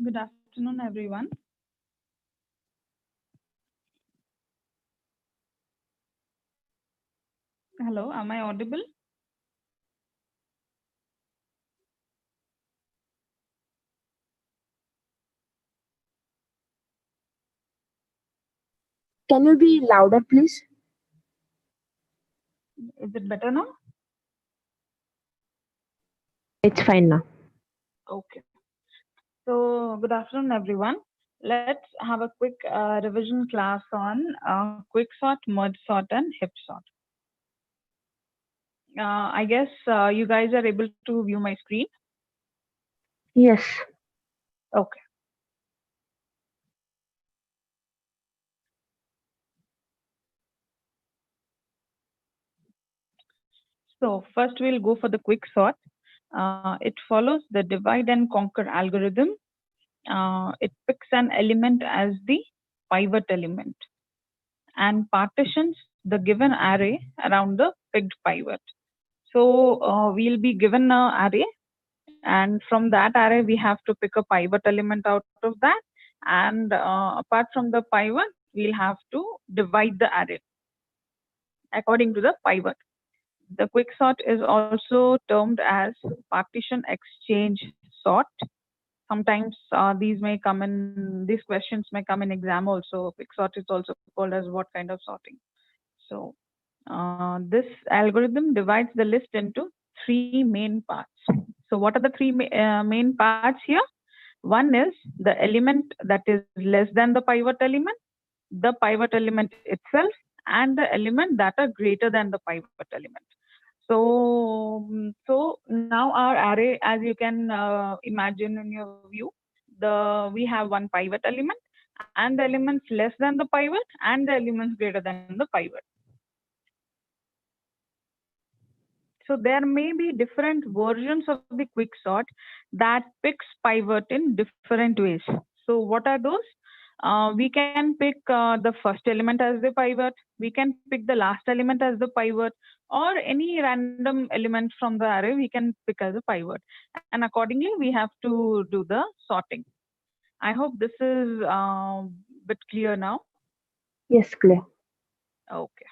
Good afternoon, everyone. Hello, am I audible? Can you be louder, please? Is it better now? It's fine now. Okay. So, good afternoon, everyone. Let's have a quick revision class on quick sort, merge sort, and hip sort. I guess you guys are able to view my screen. Yes. Okay. So, first we'll go for the quick sort. It follows the divide and conquer algorithm. It picks an element as the pivot element and partitions the given array around the picked pivot. So we'll be given an array, and from that array we have to pick a pivot element out of that. And apart from the pivot, we'll have to divide the array according to the pivot. The quick sort is also termed as partition exchange sort. Sometimes these questions may come in exam also. Quick sort is also called as what kind of sorting. So this algorithm divides the list into three main parts. So what are the three main parts here? One is the element that is less than the pivot element, the pivot element itself, and the element that are greater than the pivot element. So now our array, as you can imagine in your view, we have one pivot element and the elements less than the pivot and the elements greater than the pivot. So there may be different versions of the quicksort that picks pivot in different ways. So what are those? We can pick the first element as the pivot. We can pick the last element as the pivot, or any random element from the array we can pick as a pivot. And accordingly, we have to do the sorting. I hope this is a bit clear now. Yes, clear. Okay.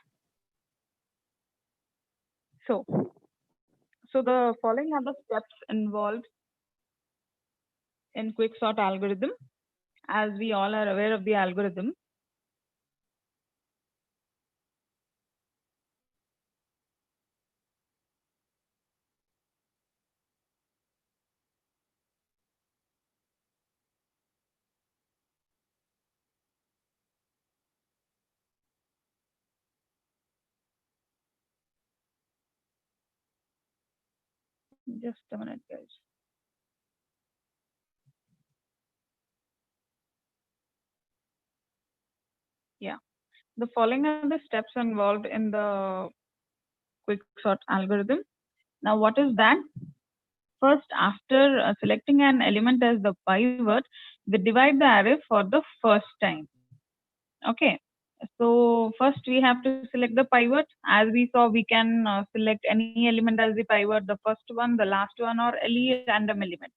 So, so the following are the steps involved in quicksort algorithm. As we all are aware of the algorithm, just a minute, guys. Yeah, the following are the steps involved in the quicksort algorithm. Now, what is that? First, after selecting an element as the pivot, we divide the array for the first time. Okay. So first we have to select the pivot. As we saw, we can select any element as the pivot, the first one, the last one, or any random element.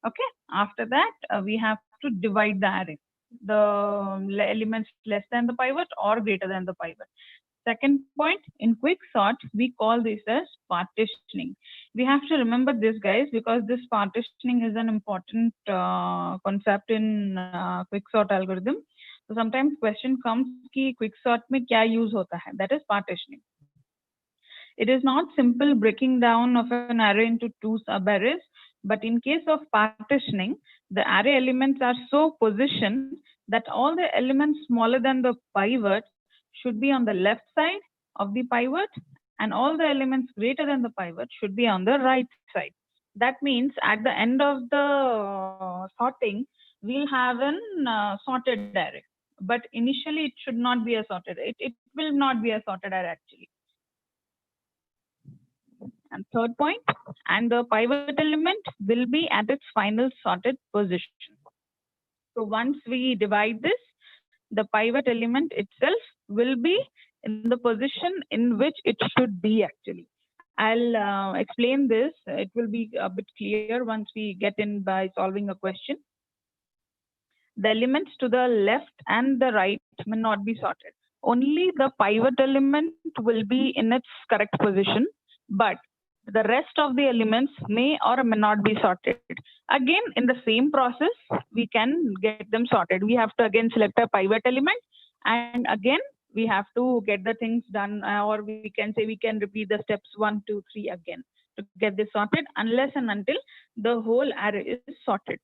Okay. After that, we have to divide the array. The elements less than the pivot or greater than the pivot. Second point, in quick sort, we call this as partitioning. We have to remember this, guys, because this partitioning is an important concept in quick sort algorithm. So sometimes question comes कि quick sort में क्या use होता है? That is partitioning. It is not simple breaking down of an array into two subarrays, but in case of partitioning, the array elements are so positioned that all the elements smaller than the pivot should be on the left side of the pivot, and all the elements greater than the pivot should be on the right side. That means at the end of the sorting, we'll have an sorted array. But initially, it should not be a sorted. It will not be a sorted array actually. And third point, and the pivot element will be at its final sorted position. So once we divide this, the pivot element itself will be in the position in which it should be actually. I'll explain this. It will be a bit clear once we get in by solving a question. the elements to the left and the right may not be sorted. Only the pivot element will be in its correct position, but the rest of the elements may or may not be sorted. Again, in the same process, we can get them sorted. We have to again select a pivot element, and again, we have to get the things done, or we can say we can repeat the steps 1, 2, 3 again to get this sorted, unless and until the whole array is sorted.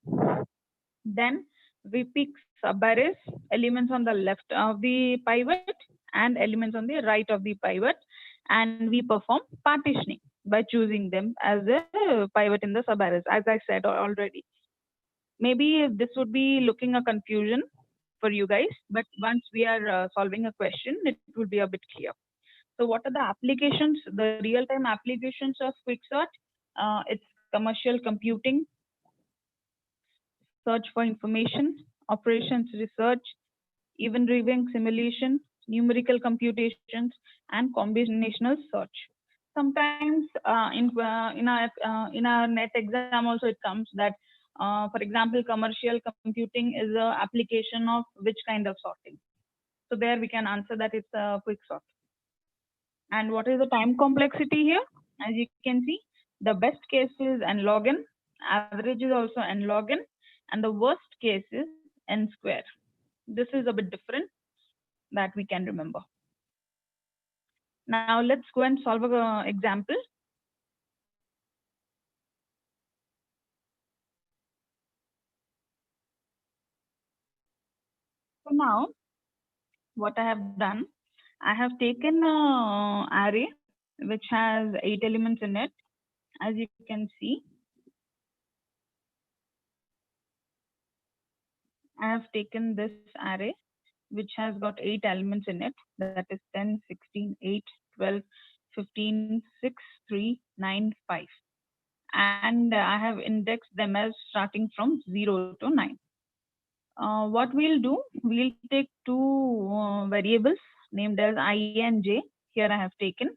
Then we pick subarrays, elements on the left of the pivot and elements on the right of the pivot, and we perform partitioning by choosing them as a pivot in the subarrays, as I said already. Maybe this would be looking a confusion for you guys, but once we are solving a question, it will be a bit clear. So what are the applications, the real-time applications of Quicksort? It's commercial computing, search for information, operations research, event driven simulation, numerical computations, and combinational search. Sometimes in our net exam also it comes that, for example, commercial computing is a application of which kind of sorting. So there we can answer that it's a quick sort. And what is the time complexity here? As you can see, the best case is n log n, average is also n log n, and the worst case is n square. This is a bit different that we can remember. Now let's go and solve an example. So now what I have done, I have taken an array which has 8 elements in it. As you can see, I have taken this array which has got 8 elements in it, that is 10, 16, 8, 12, 15, 6, 3, 9, 5. And I have indexed them as starting from 0 to 9. What we'll do, we'll take two variables named as I and j. Here I have taken.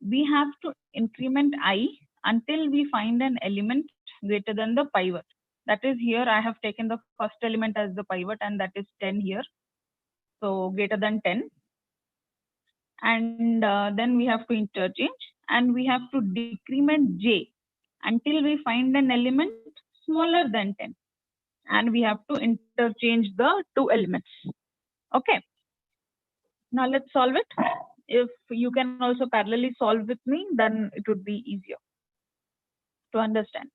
We have to increment I until we find an element greater than the pivot. That is, here I have taken the first element as the pivot, and that is 10 here. So greater than 10. And then we have to interchange, and we have to decrement j until we find an element smaller than 10. And we have to interchange the two elements. Okay. Now let's solve it. If you can also parallelly solve with me, then it would be easier to understand.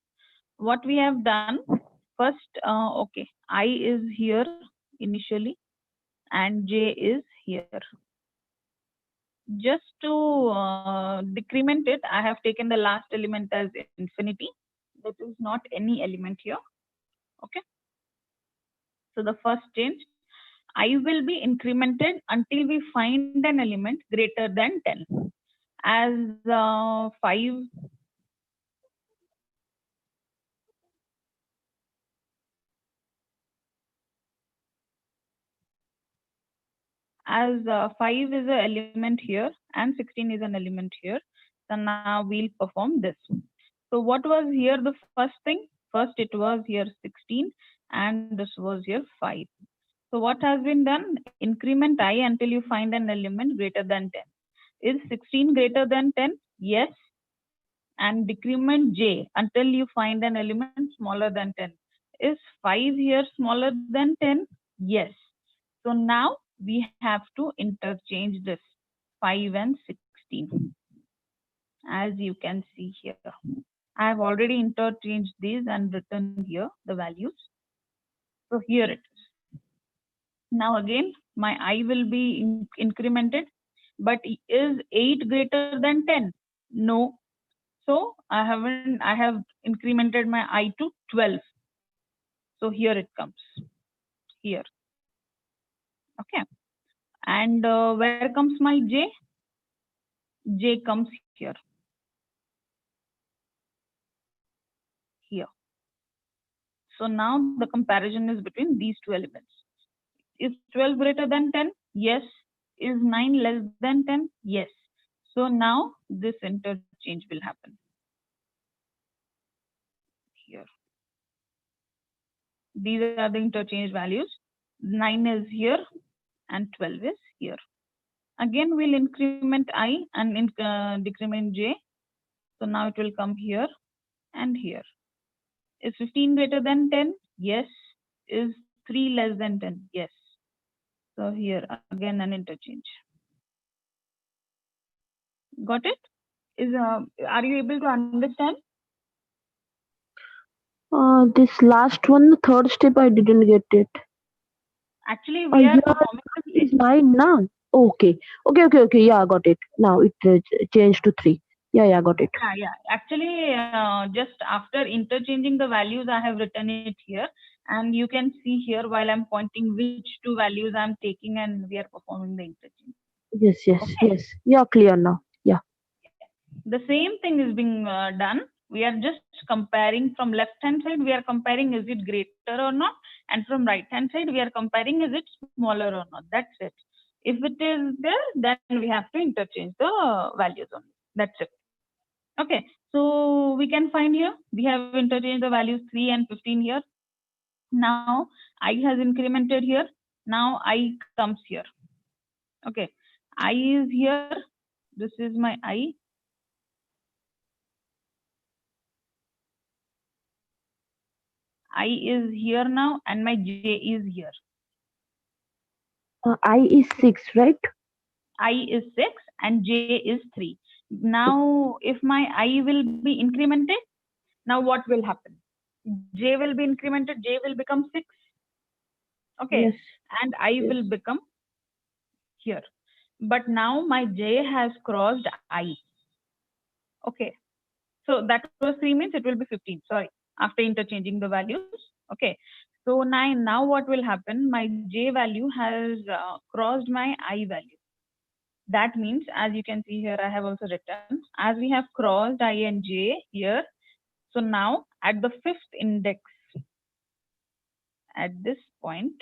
What we have done first, okay, I is here initially and j is here. Just to decrement it, I have taken the last element as infinity. That is not any element here. Okay. So the first change, I will be incremented until we find an element greater than 10. As 5, as 5 is an element here and 16 is an element here. So now we'll perform this. So what was here the first thing? First it was here 16 and this was here 5. So what has been done? Increment I until you find an element greater than 10. Is 16 greater than 10? Yes. And decrement j until you find an element smaller than 10. Is 5 here smaller than 10? Yes. So now we have to interchange this 5 and 16. As you can see here, I have already interchanged these and written here the values. So here it is. Now again, my I will be incremented, but is 8 greater than 10? No. So I have incremented my I to 12. So here it comes, here. Okay. And where comes my j? J comes here. Here. So now the comparison is between these two elements. Is 12 greater than 10? Yes. Is 9 less than 10? Yes. So now this interchange will happen here. These are the interchange values. 9 is here and 12 is here. Again, we'll increment I and decrement j. So now it will come here and here. Is 15 greater than 10? Yes. Is 3 less than 10? Yes. So here again an interchange. Got it? Are you able to understand? This last one, the third step, I didn't get it. Actually, we are Here performing the is same. 9 now. Okay. Okay. Yeah, got it. Now it changed to 3. Yeah, got it. Yeah. Actually, just after interchanging the values, I have written it here. And you can see here while I'm pointing which two values I'm taking and we are performing the interchange. Okay. Yes. Yeah, clear now. Yeah. The same thing is being done. We are just comparing from left hand side, we are comparing is it greater or not, and from right hand side, we are comparing is it smaller or not. That's it. If it is there, then we have to interchange the values only. That's it. Okay. So we can find here, we have interchanged the values 3 and 15 here. Now I has incremented here. Now I comes here. Okay. I is here. This is my I. I is here now and my J is here. I is 6, right? I is 6 and J is 3. Now, if my I will be incremented, now what will happen? J will be incremented, J will become 6. Okay. Yes. And I Yes. will become here. But now my J has crossed I. Okay. So that was 3 means it will be 15. Sorry. After interchanging the values. Okay. So now what will happen? My J value has crossed my I value. That means, as you can see here, I have also written, as we have crossed I and J here. So now at the fifth index, at this point,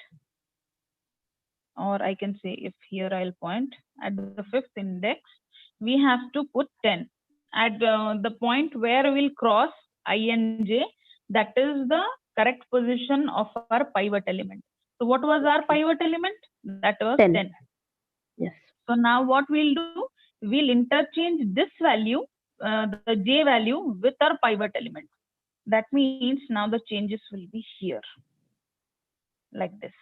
or I can say if here I'll point, at the fifth index, we have to put 10. At the point where we'll cross I and J, that is the correct position of our pivot element. So what was our pivot element? That was 10. 10. Yes. So now what we'll do, we'll interchange this value, the J value with our pivot element. That means now the changes will be here, like this.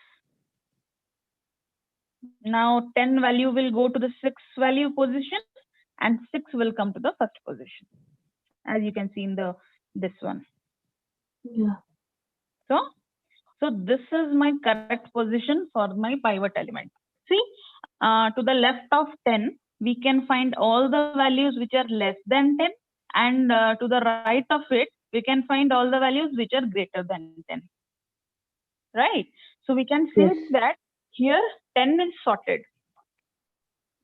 Now 10 value will go to the 6 value position and 6 will come to the first position, as you can see in the this one. Yeah. So, so this is my correct position for my pivot element. See, to the left of 10, we can find all the values which are less than 10, and to the right of it, we can find all the values which are greater than 10. Right? So we can say Yes. that here 10 is sorted.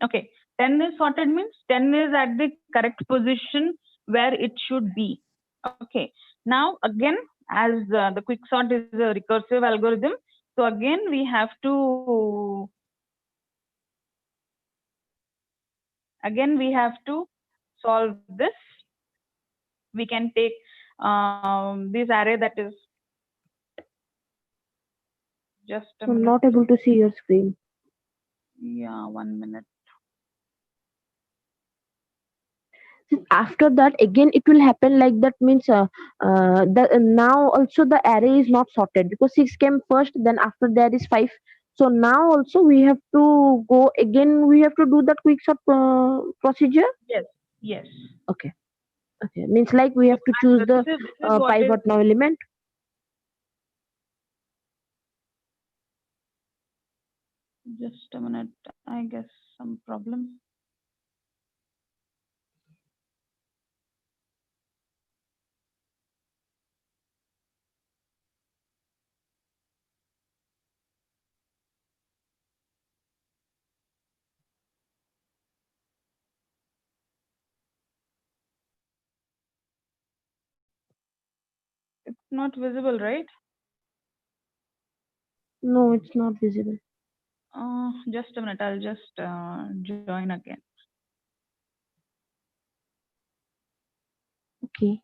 Okay, 10 is sorted means 10 is at the correct position where it should be. Okay, now again, as the quicksort is a recursive algorithm, so again we have to solve this. We can take this array that is just a I'm minute. not able to see your screen. Yeah, 1 minute. After that, again, it will happen like that. Means the now also the array is not sorted because 6 came first. Then after that is 5. So now also we have to go again. We have to do that quick sort procedure. Yes, yes. Okay. Okay. Means like we So have to and choose the this is what is pivot now element. just a minute. I guess some problem. It's not visible, right? No, it's not visible. Just a minute. I'll just join again. Okay.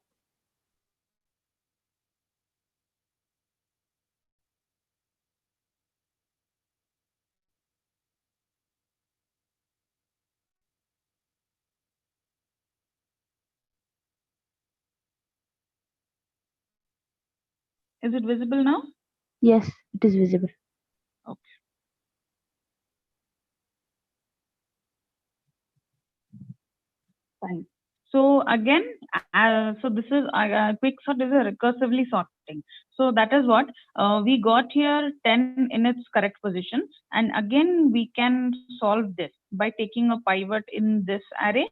Is it visible now? Yes, it is visible. Okay, fine. So again, so this is quick sort is a recursively sorting. So that is what we got here 10 in its correct position, and again we can solve this by taking a pivot in this array.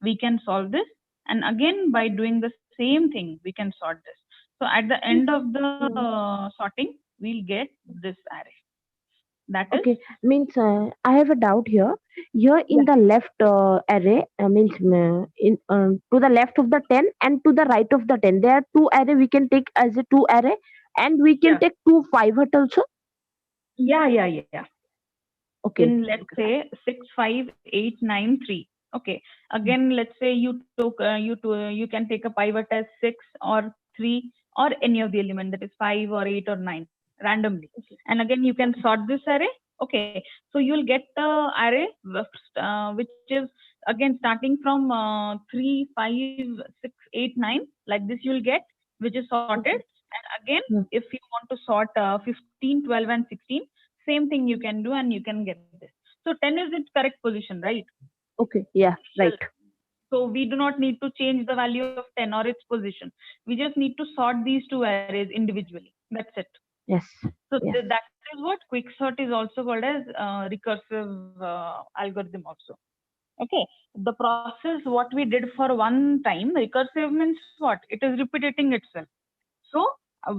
We can solve this, and again by doing the same thing we can sort this. So at the end of the Mm. sorting, we'll get this array. That is, Okay, means I have a doubt here. Here yeah, in the left array, means in to the left of the 10 and to the right of the 10, there are two array we can take as a two array, and we can yeah, take two pivot also. yeah. In Okay, let's okay, say 65893. Okay, again let's say you took you can take a pivot as 6 or 3 or any of the element, that is 5 or 8 or 9 randomly, okay, and again you can okay, sort this array. Okay, so you'll get the array which is again starting from 3 5 6 8 9, like this you'll get, which is sorted. okay. And again, Hmm. if you want to sort 15 12 and 16, same thing you can do and you can get this. So 10 is its correct position, right? Okay, yeah, Initial. right. So we do not need to change the value of 10 or its position. We just need to sort these two arrays individually. That's it. Yes, So yes, that is what quicksort is also called as recursive algorithm also. Okay. The process what we did for one time, recursive means what? It is repeating itself. So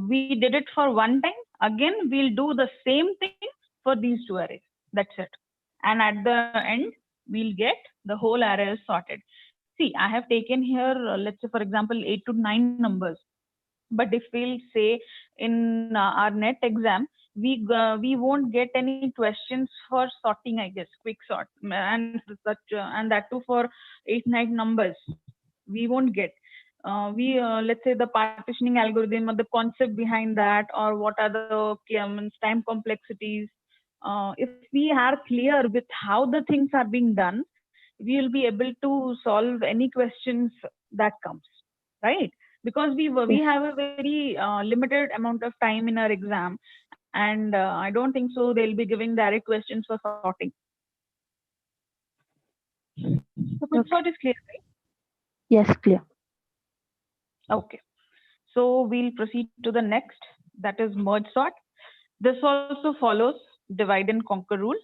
we did it for one time. Again, we'll do the same thing for these two arrays. That's it. And at the end, we'll get the whole array is sorted. See, I have taken here, let's say, for example, 8 to 9 numbers. But if we'll say in our net exam, we won't get any questions for sorting, I guess, quick sort, and such, and that too for 8 9 numbers. We won't get. We let's say the partitioning algorithm or the concept behind that, or what are the time complexities. If we are clear with how the things are being done, we will be able to solve any questions that comes, right? Because we yes, have a very limited amount of time in our exam, and I don't think so they'll be giving direct questions for sorting. So quick sort is okay, clear, right? yes, clear. Okay. So we'll proceed to the next, that is merge sort. This also follows divide and conquer rule.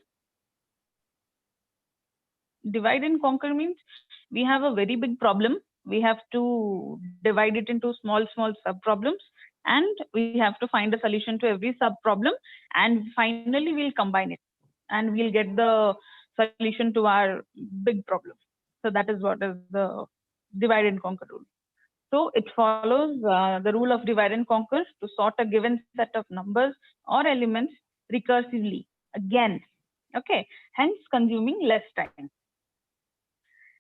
Divide and conquer means we have a very big problem. We have to divide it into small sub problems, and we have to find a solution to every sub problem, and finally we'll combine it and we'll get the solution to our big problem. So that is what is the divide and conquer rule. So it follows the rule of divide and conquer to sort a given set of numbers or elements recursively again. Okay, hence consuming less time.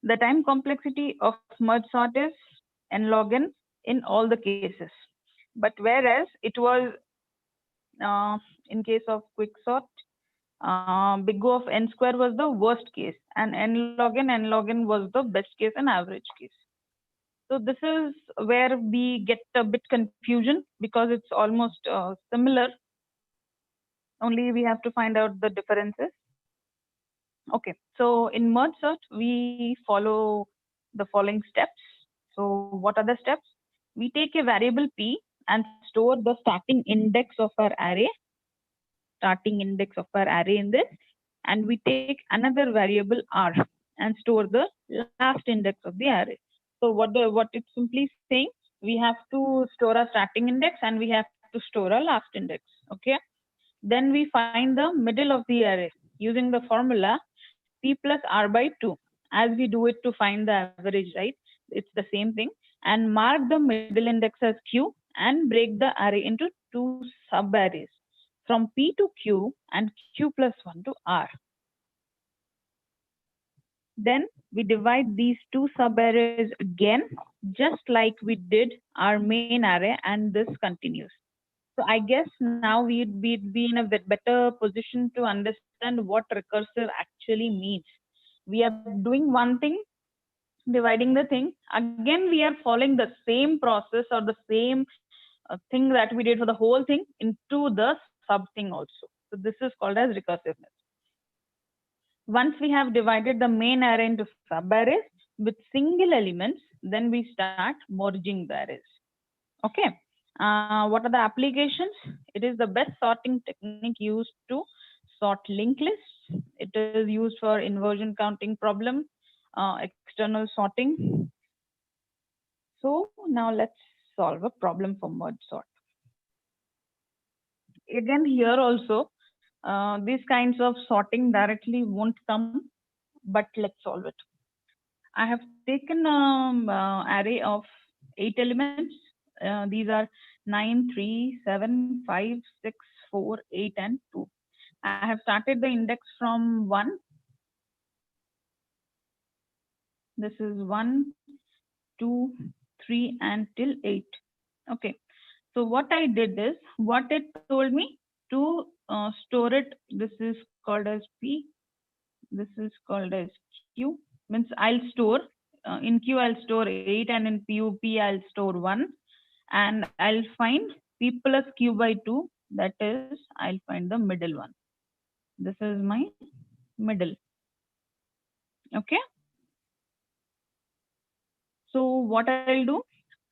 The time complexity of merge sort is n log n in all the cases. But whereas it was in case of quicksort, big O of n square was the worst case, and n log n was the best case and average case. So this is where we get a bit confusion because it's almost similar. Only we have to find out the differences. Okay, so in merge search we follow the following steps. So what are the steps? We take a variable p and store the starting index of our array, starting index of our array in this, and we take another variable r and store the last index of the array. So what it's simply saying, we have to store our starting index and we have to store our last index. Okay. Then we find the middle of the array using the formula p plus r by 2, as we do it to find the average, right? It's the same thing. And mark the middle index as q and break the array into two sub arrays from p to q and q plus 1 to r. Then we divide these two subarrays again, just like we did our main array, and this continues. So I guess now we'd be in a bit better position to understand what recursive actually means. We are doing one thing, dividing the thing. Again, we are following the same process or the same thing that we did for the whole thing into the sub thing also. So this is called as recursiveness. Once we have divided the main array into sub-arrays with single elements, then we start merging the arrays. Okay. What are the applications? It is the best sorting technique used to sort linked lists. It is used for inversion counting problem, external sorting. So now let's solve a problem for merge sort. Again, here also, these kinds of sorting directly won't come, but let's solve it. I have taken array of 8 elements. These are 9, 3, 7, 5, 6, 4, 8, and 2. I have started the index from 1. This is 1, 2, 3, and till 8. Okay. So what I did is, what it told me to store it. This is called as P. This is called as Q. Means I'll store in Q I'll store 8, and in PUP I'll store 1, and I'll find P plus Q by 2. That is, I'll find the middle one. This is my middle. Okay. So what I'll do,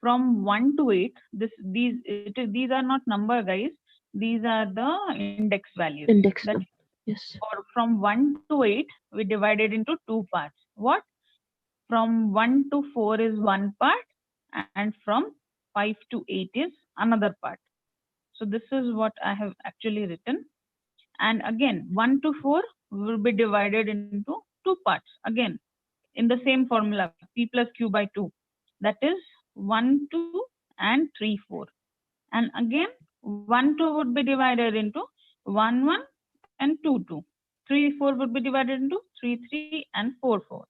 from 1 to 8, these are not number, guys. These are the index values. Index That them. Yes. or from 1 to 8 we divided into two parts. What? From 1 to 4 is one part, and from 5 to 8 is another part. So this is what I have actually written. And again, 1 to 4 will be divided into two parts. Again, in the same formula, P plus Q by 2. That is 1, 2, and 3, 4. And again, 1, 2 would be divided into 1, 1, and 2, 2. 3, 4 would be divided into 3, 3, and 4, 4.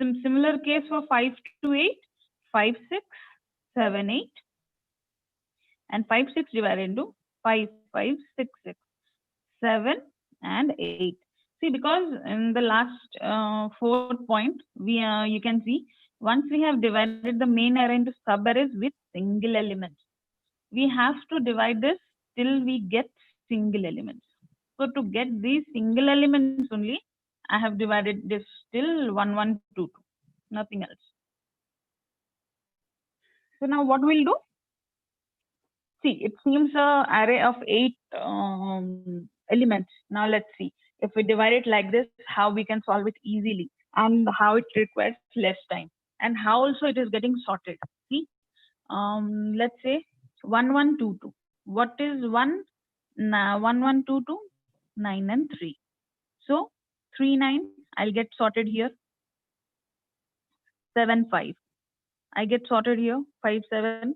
Similar case for 5 to 8, 5, 6, 7, 8, and 5, 6 divided into 5, 5, 6, 6, 7, and 8. See, because in the last fourth point, you can see, once we have divided the main array into sub-arrays with single elements, we have to divide this till we get single elements. So to get these single elements only, I have divided this till 1, 1, 2, 2. Nothing else. So now what we'll do? See, it seems a array of 8 elements. Now let's see. If we divide it like this, how we can solve it easily, and how it requires less time, and how also it is getting sorted. See, let's say 1, 1, 2, 2. What is 1? 1, 1, 2, 2, 9, and 3. So 3, 9, I'll get sorted here. 7, 5. I get sorted here. 5, 7.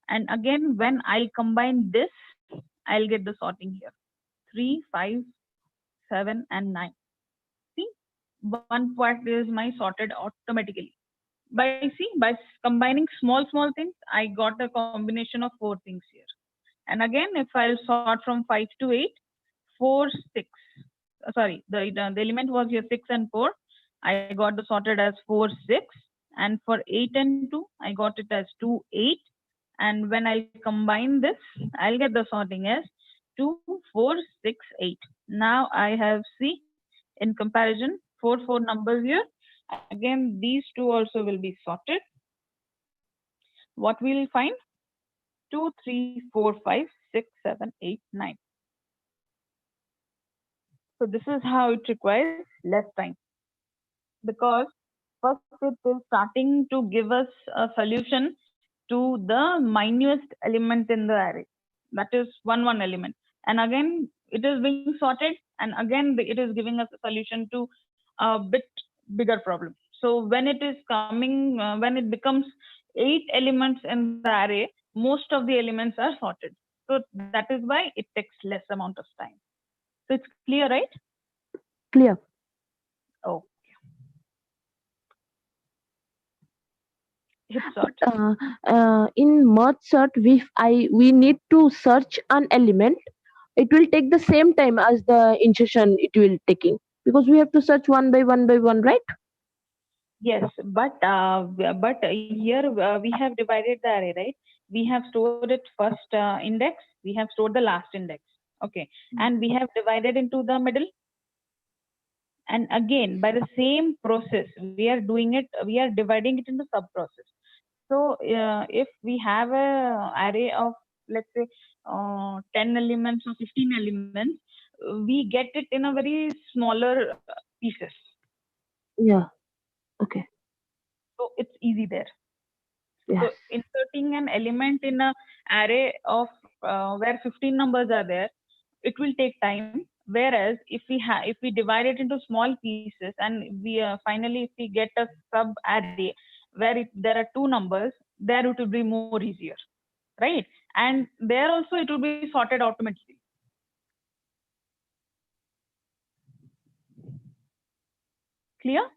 And again, when I'll combine this, I'll get the sorting here. 3, 5, 7, and 9. See, one part is my sorted automatically. By combining small things, I got a combination of 4 things here. And again, if I'll sort from 5 to 8, 4, 6. Sorry, the element was here 6 and 4. I got the sorted as 4, 6. And for 8 and 2, I got it as 2, 8. And when I'll combine this, I'll get the sorting as 2, 4, 6, 8. Now I have, see, in comparison, 4, 4 numbers here. Again, these two also will be sorted. What we'll find? 2, 3, 4, 5, 6, 7, 8, 9. So this is how it requires less time, because first it is starting to give us a solution to the minutest element in the array. That is one element. And again, it is being sorted, and again, it is giving us a solution to a bit bigger problem. So when it is coming, when it becomes 8 elements in the array, most of the elements are sorted. So that is why it takes less amount of time. So it's clear, right? Clear. Oh, hip sort. In merge sort, we need to search an element. It will take the same time as the insertion it will taking, because we have to search one by one, right? Yes, but here we have divided the array, right? We have stored it first index, we have stored the last index. Okay, and we have divided into the middle. And again, by the same process, we are doing it, we are dividing it into sub process. So if we have a array of, let's say, 10 elements or 15 elements, we get it in a very smaller pieces. Yeah. Okay. So it's easy there. So Yes. inserting an element in a array of where 15 numbers are there, it will take time. Whereas if we divide it into small pieces, and we finally if we get a sub array where there are two numbers, there it will be more easier, right? And there also it will be sorted automatically. Clear?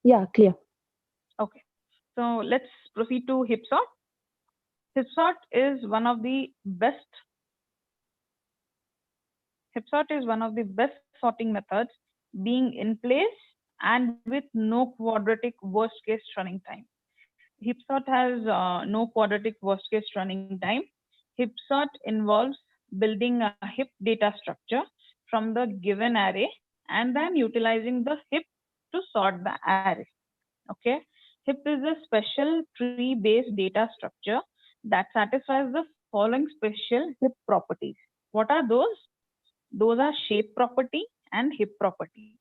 Yeah. Clear. Okay. So let's proceed to HipSort. HipSort is one of the best. HipSort is one of the best sorting methods being in place and with no quadratic worst case running time. HipSort has no quadratic worst case running time. HipSort involves building a heap data structure from the given array and then utilizing the heap to sort the array. Okay, heap is a special tree-based data structure that satisfies the following special heap properties. What are those? Those are shape property and heap property.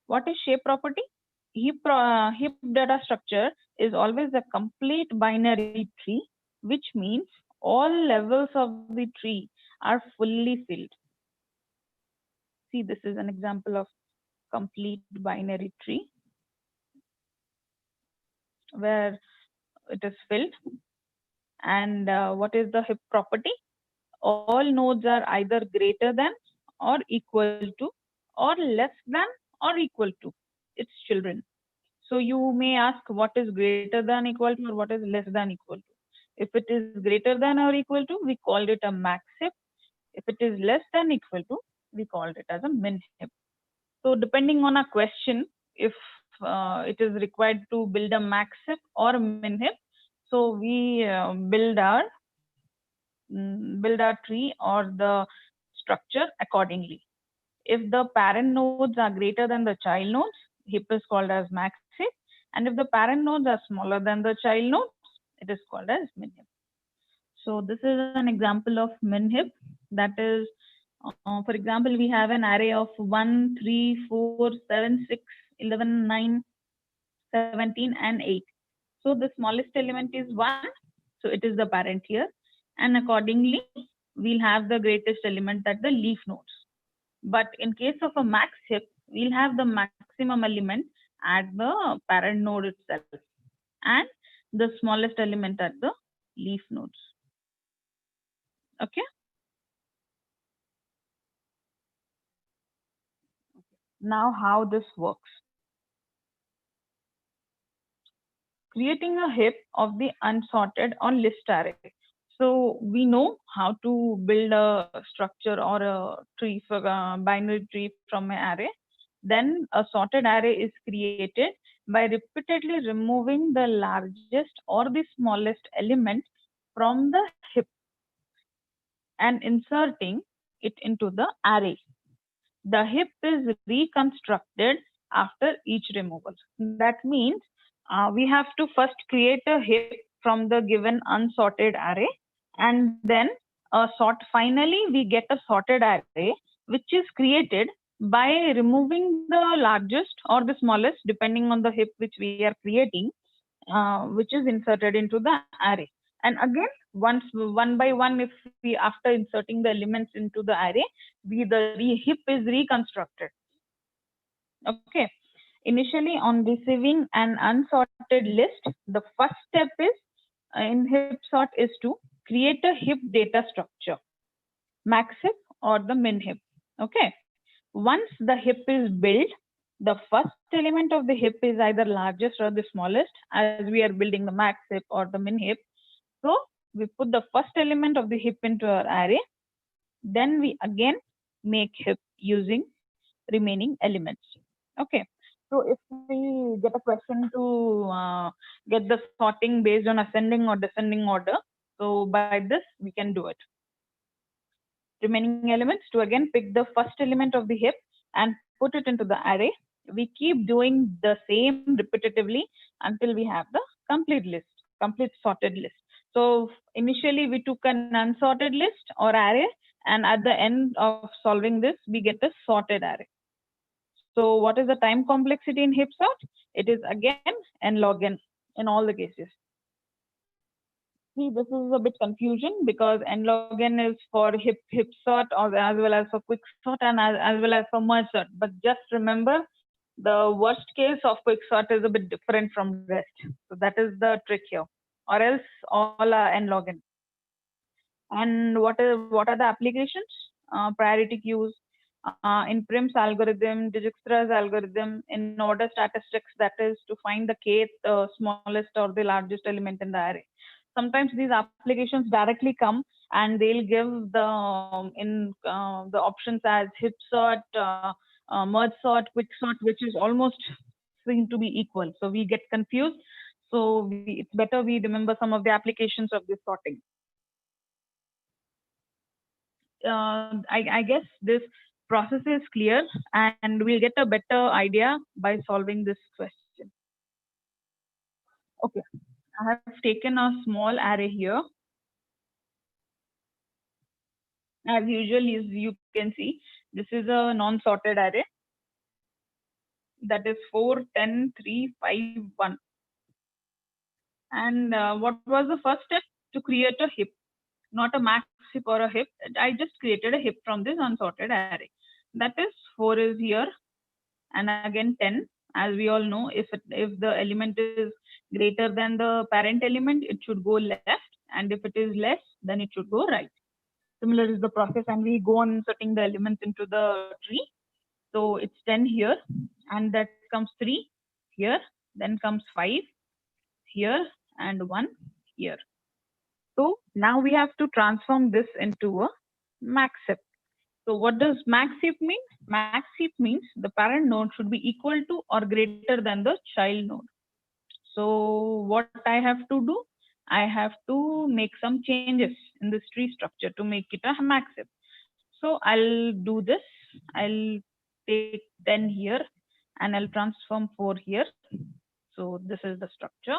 What is shape property? Heap data structure is always a complete binary tree, which means all levels of the tree are fully filled. See, this is an example of complete binary tree where it is filled. And what is the heap property? All nodes are either greater than or equal to or less than or equal to its children. So you may ask what is greater than equal to or what is less than equal to. If it is greater than or equal to, we called it a max heap. If it is less than equal to, we called it as a min heap. So depending on a question, if it is required to build a max heap or a min heap, so we build our tree or the structure accordingly. If the parent nodes are greater than the child nodes, heap is called as max heap. And if the parent nodes are smaller than the child nodes, it is called as min heap. So this is an example of min heap. That is, for example, we have an array of 1, 3, 4, 7, 6, 11, 9, 17, and 8. So the smallest element is 1. So it is the parent here. And accordingly, we'll have the greatest element at the leaf nodes. But in case of a max heap, we'll have the maximum element at the parent node itself and the smallest element at the leaf nodes. Okay. Now how this works. Creating a heap of the unsorted or list array. So we know how to build a structure or a tree for binary tree from an array. Then a sorted array is created by repeatedly removing the largest or the smallest element from the heap and inserting it into the array. The heap is reconstructed after each removal. That means we have to first create a heap from the given unsorted array, and then finally we get a sorted array which is created by removing the largest or the smallest depending on the heap which we are creating, which is inserted into the array. And again, once one by one, if we after inserting the elements into the array, heap is reconstructed. Okay. Initially, on receiving an unsorted list, the first step is in heap sort is to create a heap data structure, max heap or the min heap. Okay. Once the heap is built, the first element of the heap is either largest or the smallest, as we are building the max heap or the min heap. So we put the first element of the heap into our array. Then we again make heap using remaining elements. Okay. So if we get a question to get the sorting based on ascending or descending order, So by this, we can do it. Remaining elements to again pick the first element of the heap and put it into the array. We keep doing the same repetitively until we have the complete list, complete sorted list. So initially we took an unsorted list or array, and at the end of solving this, we get a sorted array. So what is the time complexity in heap sort? It is again n log n in all the cases. See, this is a bit confusion because n log n is for hip sort or as well as for quick sort and as well as for merge sort. But just remember, the worst case of quick sort is a bit different from rest. So that is the trick here. Or else all are n log n. And what are the applications? Priority queues, in Prim's algorithm, Dijkstra's algorithm, in order statistics, that is to find the kth smallest or the largest element in the array. Sometimes these applications directly come and they'll give the options as hip sort, merge sort, quick sort, which is almost seem to be equal. So we get confused. So it's better we remember some of the applications of this sorting. I guess this process is clear and we'll get a better idea by solving this question. Okay, I have taken a small array here. As usual, as you can see, this is a non-sorted array. That is 4, 10, 3, 5, 1. And what was the first step? To create a heap, not a max heap or a heap. I just created a heap from this unsorted array. That is 4 is here, and again 10. As we all know, if the element is greater than the parent element, it should go left, and if it is less, then it should go right. Similar is the process, and we go on inserting the elements into the tree. So it's 10 here, and that comes 3 here, then comes 5 here, and 1 here. So now we have to transform this into a max heap. So what does max heap mean? Max heap means the parent node should be equal to or greater than the child node. So what I have to do? I have to make some changes in this tree structure to make it a max heap. So I'll do this. I'll take 10 here and I'll transform 4 here. So this is the structure.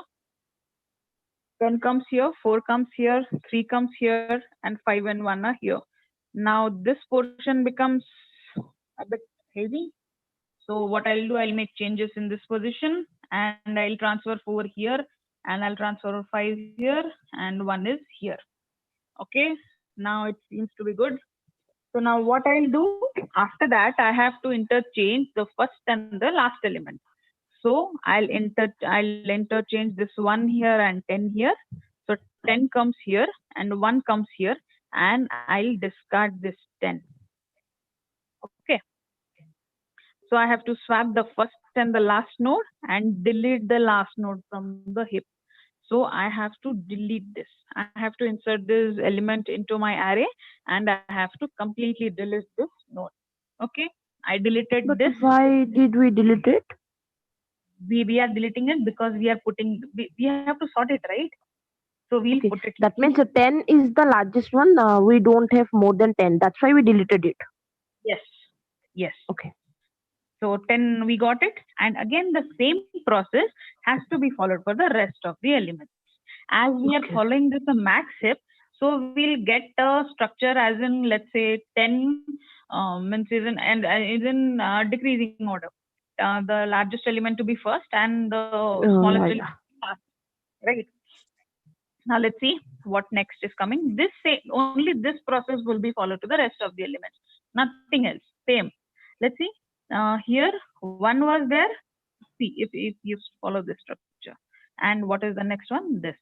10 comes here, 4 comes here, 3 comes here, and 5 and 1 are here. Now this portion becomes a bit heavy. So what I'll do, I'll make changes in this position and I'll transfer 4 here and I'll transfer 5 here and 1 is here. Okay, now it seems to be good. So now what I'll do, after that, I have to interchange the first and the last element. So I'll interchange this 1 here and 10 here. So 10 comes here and 1 comes here, and I'll discard this 10. Okay. So I have to swap the first and the last node and delete the last node from the heap. So I have to delete this. I have to insert this element into my array and I have to completely delete this node. Okay. I deleted But this. why did we delete it? We are deleting it because we are putting, we have to sort it, right? So we'll Okay, put it. that means 10 is the largest one. We don't have more than 10. That's why we deleted it. Yes. Yes. Okay. So 10 we got it. And again, the same process has to be followed for the rest of the elements. As we are following this a max heap, so we'll get a structure as in, let's say 10 means is in decreasing order. The largest element to be first and the smallest element last, right? Now let's see what next is coming. Only this process will be followed to the rest of the elements. Nothing else. Same. Let's see. Here 1 was there. See if you follow this structure. And what is the next one? This.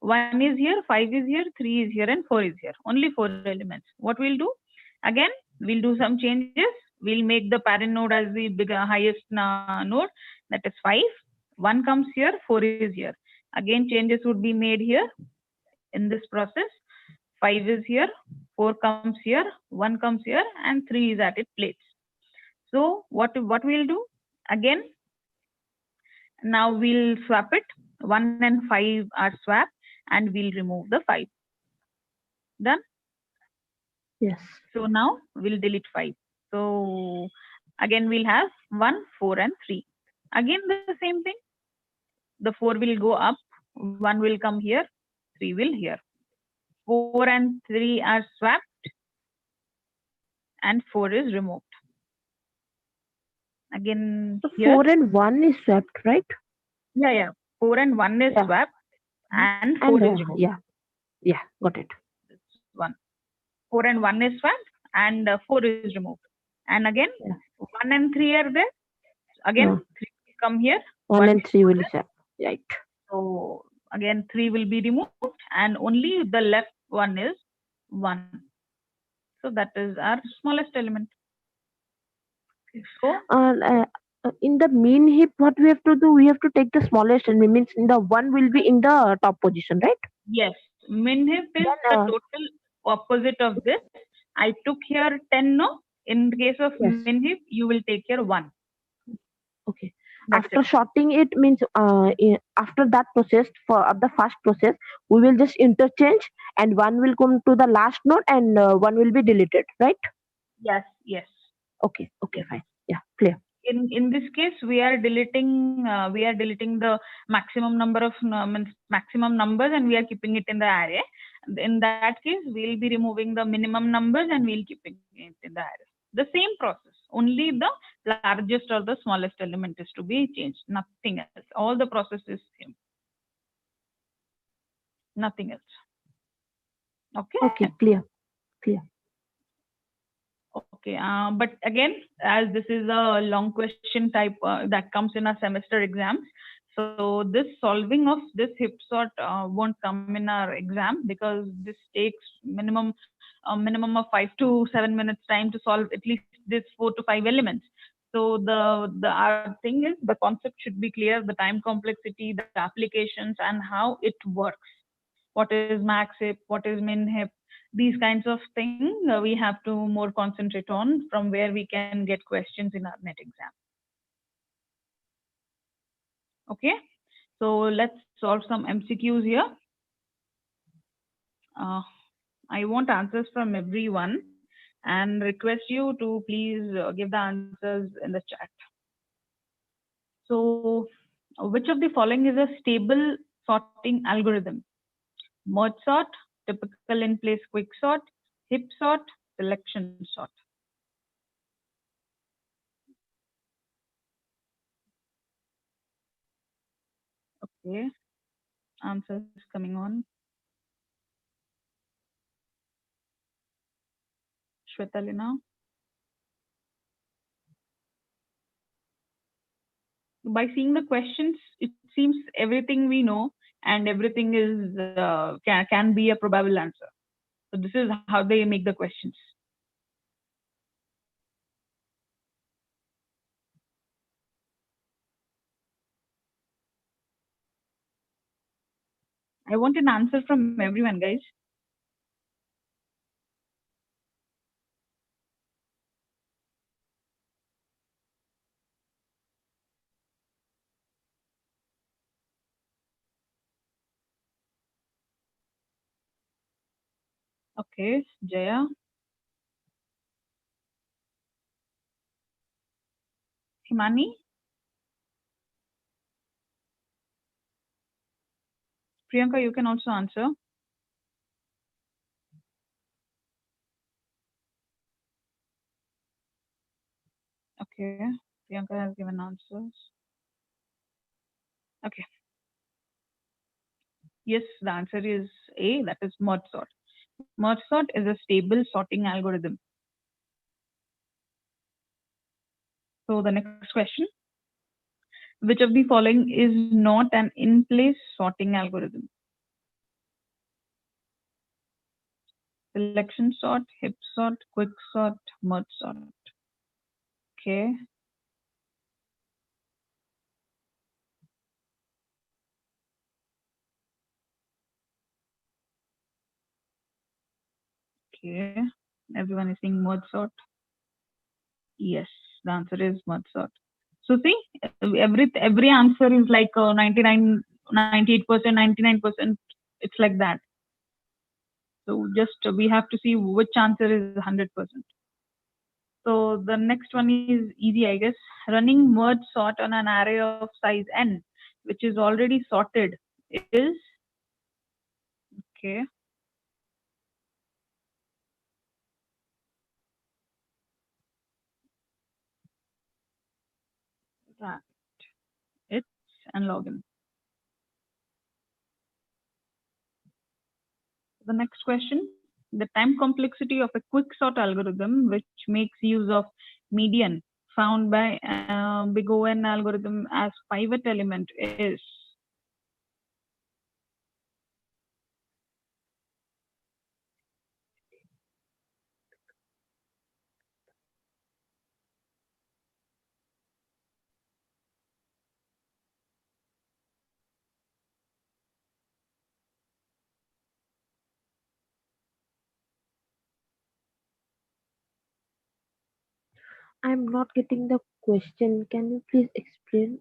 1 is here, 5 is here, 3 is here, and 4 is here. Only 4 elements. What we'll do? Again, we'll do some changes. We'll make the parent node as the highest node. That is 5. 1 comes here, 4 is here. Again, changes would be made here in this process. 5 is here, 4 comes here, 1 comes here, and 3 is at its place. So what we'll do? Again, now we'll swap it. 1 and 5 are swapped and we'll remove the 5. Done? Yes. So now we'll delete 5. So again we'll have 1, 4 and 3. Again the same thing. The 4 will go up, 1 will come here, 3 will here. 4 and 3 are swapped and 4 is removed. Again So here, 4 and 1 is swapped, right? yeah, 4 and 1 is Yeah. swapped and 4 And is removed. yeah, yeah, got it. This one. 4 and 1 is swapped and 4 is removed. And again Yeah. 1 and 3 are there. Again Uh, 3 will come here, 1 1 and will 3 go will be there. swapped. Right. So again 3 will be removed and only the left one is 1. So that is our smallest element. So And in the mean heap, what we have to do? We have to take the smallest and means in the one will be in the top position, right? yes, min hip is Then the total opposite of this. I took here 10 no. In the case of yes. min hip, you will take here 1. Okay. That's it. After sorting it means after that process for the first process, we will just interchange and one will come to the last node and one will be deleted, right? Yes, yes, Okay. Okay. yes. Fine. Yeah. Clear. In this case, we are deleting the maximum number of means maximum numbers, and we are keeping it in the array. In that case, we'll be removing the minimum numbers and we'll keeping it in the array. The same process. Only the largest or the smallest element is to be changed. Nothing else. All the process is same. Nothing else. Okay. Okay. Clear. Clear. Okay, but again, as this is a long question type that comes in our semester exams, so this solving of this hip sort won't come in our exam because this takes minimum of 5 to 7 minutes time to solve at least this 4 to 5 elements. So the our thing is the concept should be clear, the time complexity, the applications, and how it works. What is max hip, what is min hip, these kinds of things we have to more concentrate on from where we can get questions in our net exam. Okay, so let's solve some MCQs here. uh, I want answers from everyone and request you to please give the answers in the chat. So which of the following is a stable sorting algorithm? Merge sort, typical in place quick sort, hip sort, selection sort. Okay, answers coming on. Shwetalina. By seeing the questions, it seems everything we know and everything is can be a probable answer. So this is how they make the questions. I want an answer from everyone, guys. Okay, Jaya, Himani, Priyanka, you can also answer. Okay, Priyanka has given answers. Okay, yes, the answer is A, that is merge sort. Merge sort is a stable sorting algorithm. So the next question, which of the following is not an in-place sorting algorithm? Selection sort, hip sort, quick sort, merge sort. Okay. Okay. Everyone is saying merge sort. Yes, the answer is merge sort. So see, every answer is like 99, 98%, 99%. It's like that. So just we have to see which answer is 100%. So the next one is easy, I guess. Running merge sort on an array of size n, which is already sorted, is okay. Right. It's and login. The next question: the time complexity of a quicksort algorithm, which makes use of median found by big O n algorithm as pivot element, is I'm not getting the question. Can you please explain?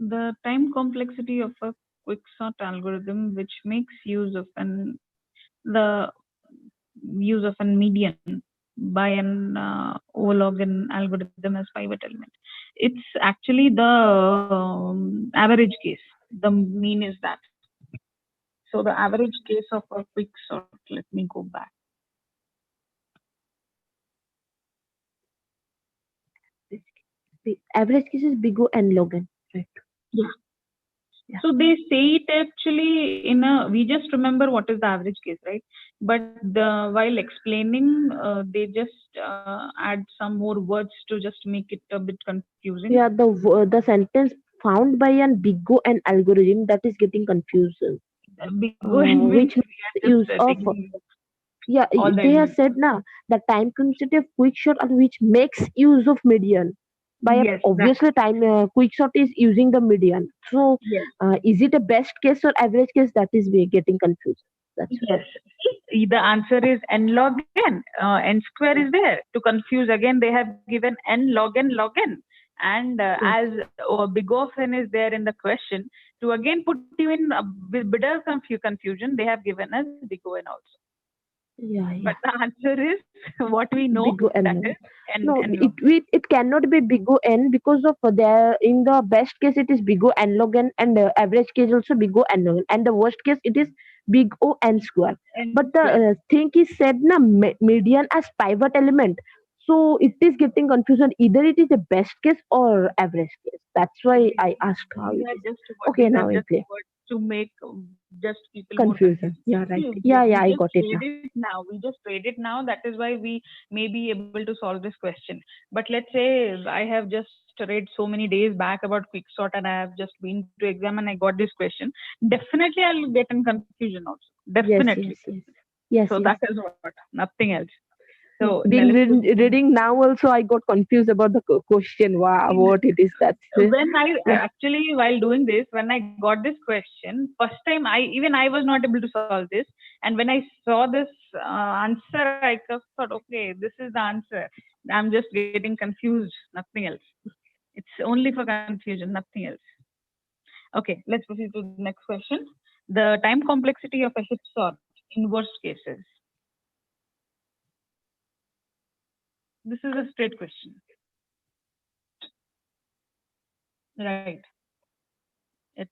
the time complexity of a quicksort algorithm, which makes use of the use of a median by an O-log in algorithm as pivot element. It's actually the average case. The mean is that. So the average case of a quicksort, let me go back. The average case is big O and log n, right? Yeah. Yeah. So they say it actually in a, we just remember what is the average case, right? But while explaining, they just add some more words to just make it a bit confusing. Yeah, the sentence found by an big O and algorithm that is getting confusing. Big O n means Which we makes are just use of taking yeah, all the they have elements. said now the time consecutive quick shot and which makes use of median by a, Yes, that. obviously time quick shot is using the median. So Yes. is it a best case or average case? That is we getting confused. That's Yes. The answer is n log n. N square is there. To confuse again, they have given n log n. And yes, as big of n is there in the question, to again put you in a bigger confusion, they have given us big O n also. yeah, But yeah. the answer is what we know, Big O that and is n, no, n log. it cannot be big O n because of there in the best case it is big O n log n and average case also big O n log n and the worst case it is big O n square. N But the square. thing is said na median as pivot element, so it is getting confusion. Either it is the best case or average case. That's why I asked how it is. Okay, These are now just it's clear. words to make just people more confused. Confusion. Yeah, right. See, Yeah, we yeah, I just got it read now. it now. We just read it now. That is why we may be able to solve this question. But let's say I have just read so many days back about quicksort and I have just been to exam and I got this question. Definitely, I'll get in confusion also. Yes, Definitely. yes, yes. Yes, So that yes. is what, nothing else. So now Being let's proceed. reading now also I got confused about the question. Wow, what it is that? When I Yeah. actually while doing this, when I got this question first time, I was not able to solve this, and when I saw this answer, I just thought, okay, this is the answer. I'm just getting confused, nothing else. It's only for confusion, nothing else. Okay, let's proceed to the next question. The time complexity of a Heap sort in worst cases. This is a straight question, right? It's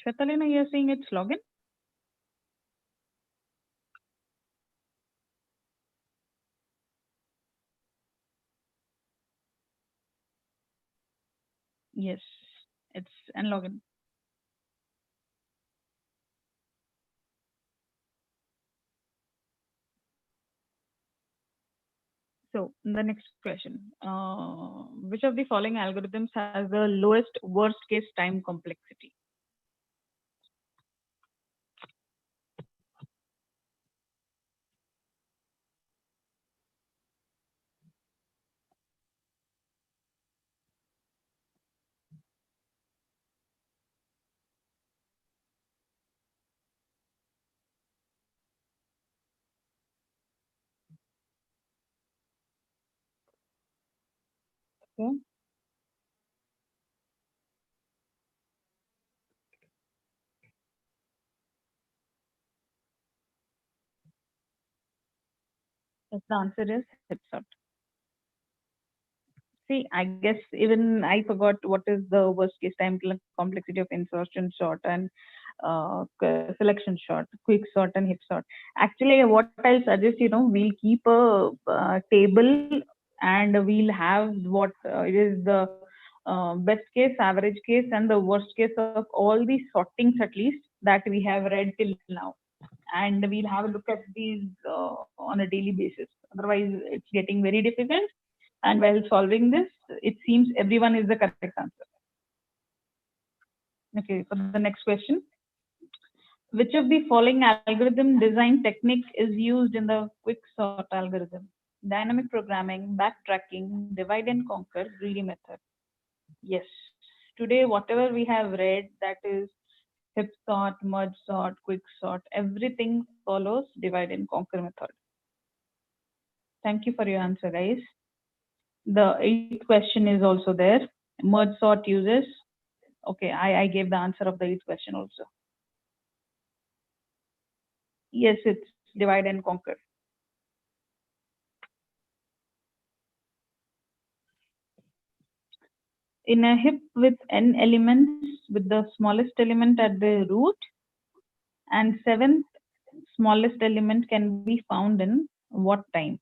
Shwetalina, you're saying it's login. Yes, it's and login. So the next question: which of the following algorithms has the lowest worst case time complexity? Okay. Yes, the answer is hip sort. See, I guess even I forgot what is the worst case time complexity of insertion shot and selection shot, quick sort and hip sort. Actually, what I'll suggest, we'll keep a table and we'll have what it is the best case, average case, and the worst case of all these sortings at least that we have read till now. And we'll have a look at these on a daily basis. Otherwise, it's getting very difficult. And while solving this, it seems everyone is the correct answer. Okay, for the next question. Which of the following algorithm design technique is used in the quick sort algorithm? Dynamic programming, backtracking, divide and conquer, greedy method. Yes. Today, whatever we have read, that is hip sort, merge sort, quick sort, everything follows divide and conquer method. Thank you for your answer, guys. The eighth question is also there. Merge sort uses. Okay, I gave the answer of the eighth question also. Yes, it's divide and conquer. In a heap with n elements with the smallest element at the root and seventh smallest element can be found in what time?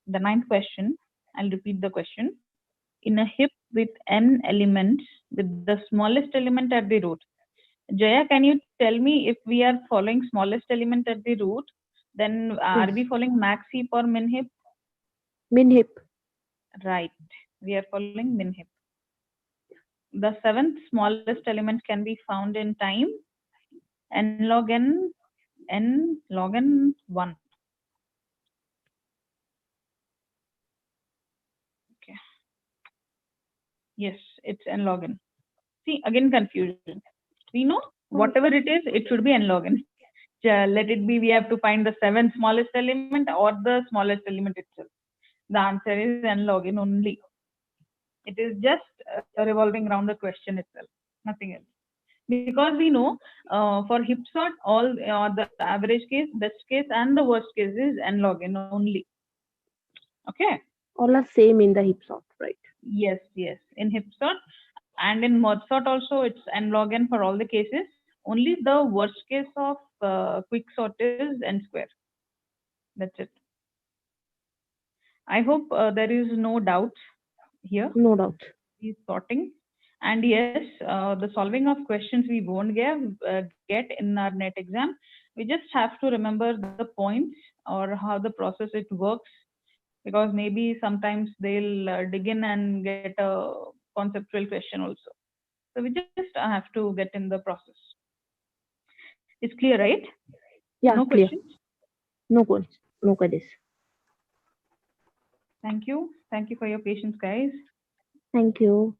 The ninth question, I'll repeat the question. In a heap with n elements with the smallest element at the root. Jaya, can you tell me if we are following smallest element at the root, then are Yes. we following max heap or min heap? Min hip. Right. We are following min heap. The seventh smallest element can be found in time, n log n log n 1. Okay. Yes, it's n log n. See, again confusion. We know whatever it is, it should be n log n. Let it be, we have to find the seventh smallest element or the smallest element itself. The answer is n log n only. It is just revolving around the question itself, nothing else. Because we know for hip sort, all the average case, best case, and the worst case is n log n only. Okay. All are same in the hip sort, right? Yes, yes. In hip sort and in merge sort also, it's n log n for all the cases. Only the worst case of quick sort is n square. That's it. I hope there is no doubt here. No doubt. Is sorting. And yes, the solving of questions we won't get in our net exam. We just have to remember the points or how the process it works, because maybe sometimes they'll dig in and get a conceptual question also. So we just have to get in the process. It's clear, right? No Yeah, clear. questions? No questions. No queries. Thank you. Thank you for your patience, guys. Thank you.